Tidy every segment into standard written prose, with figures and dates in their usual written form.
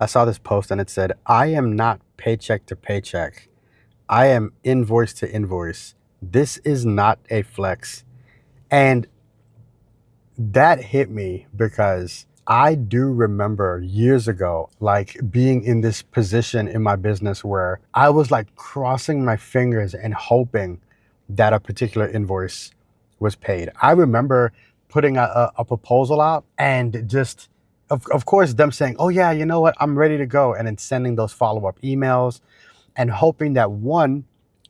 I saw this post and it said, I am not paycheck to paycheck. I am invoice to invoice. This is not a flex. And that hit me because I do remember years ago, like being in this position in my business where I was like crossing my fingers and hoping that a particular invoice was paid. I remember putting a proposal out and just, of course, them saying, oh, yeah, you know what, I'm ready to go. And then sending those follow up emails and hoping that one,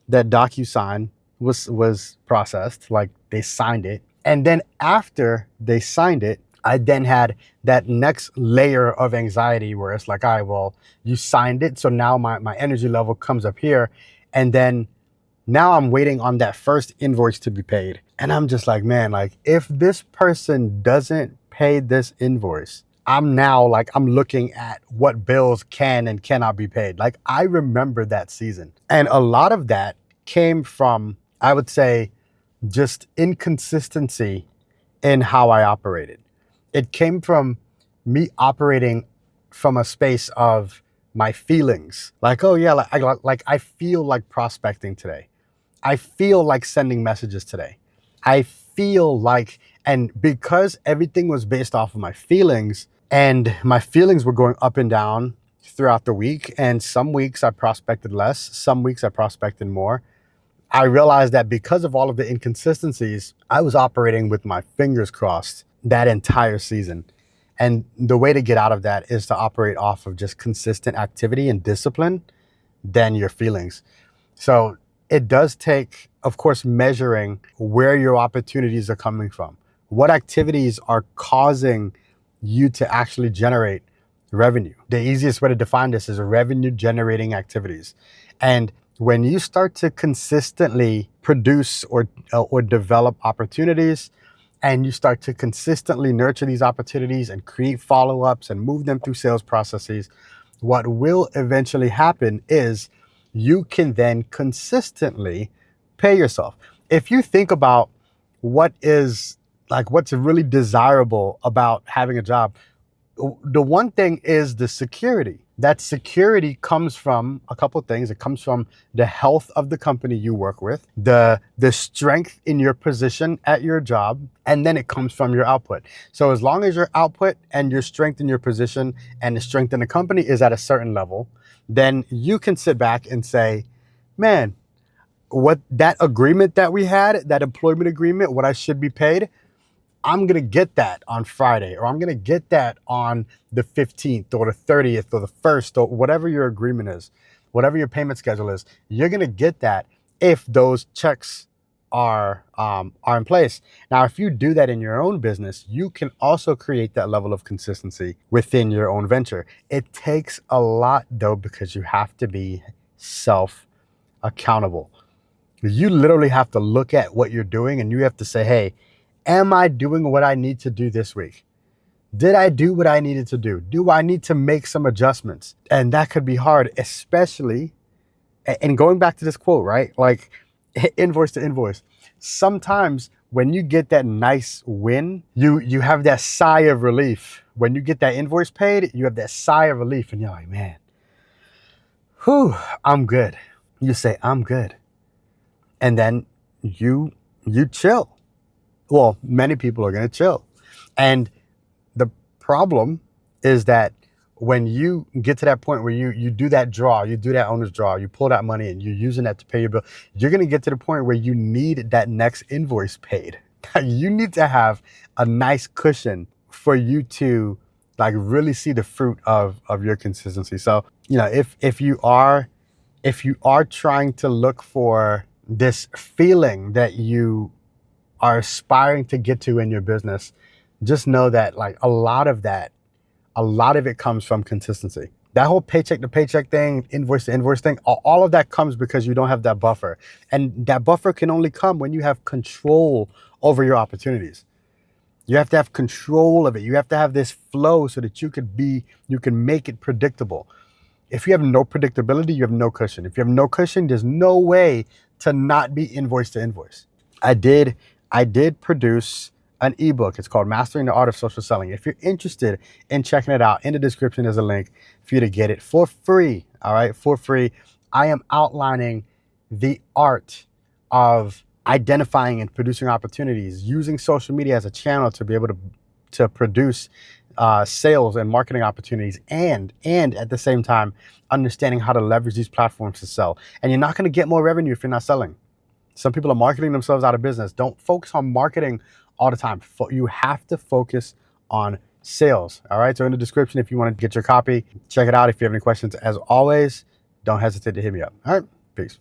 that DocuSign was processed, like they signed it. And then after they signed it, I then had that next layer of anxiety where it's like, all right, well, you signed it. So now my energy level comes up here. And then now I'm waiting on that first invoice to be paid. And I'm just like, man, like if this person doesn't pay this invoice, I'm now like, I'm looking at what bills can and cannot be paid. Like I remember that season. And a lot of that came from, I would say, just inconsistency in how I operated. It came from me operating from a space of my feelings. Like, oh yeah, like I feel like prospecting today. I feel like sending messages today. I feel like, and because everything was based off of my feelings, and my feelings were going up and down throughout the week, and some weeks I prospected less, some weeks I prospected more. I realized that because of all of the inconsistencies, I was operating with my fingers crossed that entire season. And the way to get out of that is to operate off of just consistent activity and discipline than your feelings. So it does take, of course, measuring where your opportunities are coming from. What activities are causing you to actually generate revenue? The easiest way to define this is revenue generating activities. And when you start to consistently produce or develop opportunities, and you start to consistently nurture these opportunities and create follow-ups and move them through sales processes, what will eventually happen is you can then consistently pay yourself. If you think about what is like what's really desirable about having a job, the one thing is the security. That security comes from a couple of things. It comes from the health of the company you work with, the strength in your position at your job, and then it comes from your output. So as long as your output and your strength in your position and the strength in the company is at a certain level, then you can sit back and say, man, what that agreement that we had, that employment agreement, what I should be paid, I'm going to get that on Friday, or I'm going to get that on the 15th or the 30th or the 1st or whatever your agreement is, whatever your payment schedule is. You're going to get that if those checks are in place. Now, if you do that in your own business, you can also create that level of consistency within your own venture. It takes a lot though, because you have to be self accountable. You literally have to look at what you're doing and you have to say, hey, am I doing what I need to do this week? Did I do what I needed to do? Do I need to make some adjustments? And that could be hard, especially, and going back to this quote, right? Like invoice to invoice. Sometimes when you get that nice win, you have that sigh of relief. When you get that invoice paid, you have that sigh of relief and you're like, man, whew, I'm good. You say, I'm good. And then you chill. Well, many people are going to chill. And the problem is that when you get to that point where you do that draw, you do that owner's draw, you pull that money and you're using that to pay your bill, you're going to get to the point where you need that next invoice paid. You need to have a nice cushion for you to like really see the fruit of your consistency. So, you know, if you are trying to look for this feeling that you are aspiring to get to in your business, just know that like a lot of it comes from consistency. That whole paycheck to paycheck thing, invoice to invoice thing, all of that comes because you don't have that buffer. And that buffer can only come when you have control over your opportunities. You have to have control of it. You have to have this flow so that you can make it predictable. If you have no predictability, you have no cushion. If you have no cushion, there's no way to not be invoice to invoice. I did produce an ebook. It's called Mastering the Art of Social Selling. If you're interested in checking it out, in the description there's a link for you to get it for free. All right, for free. I am outlining the art of identifying and producing opportunities, using social media as a channel to be able to produce sales and marketing opportunities, and at the same time understanding how to leverage these platforms to sell. And you're not going to get more revenue if you're not selling. Some people are marketing themselves out of business. Don't focus on marketing all the time. You have to focus on sales. All right. So in the description, if you want to get your copy, check it out. If you have any questions, as always, don't hesitate to hit me up. All right. Peace.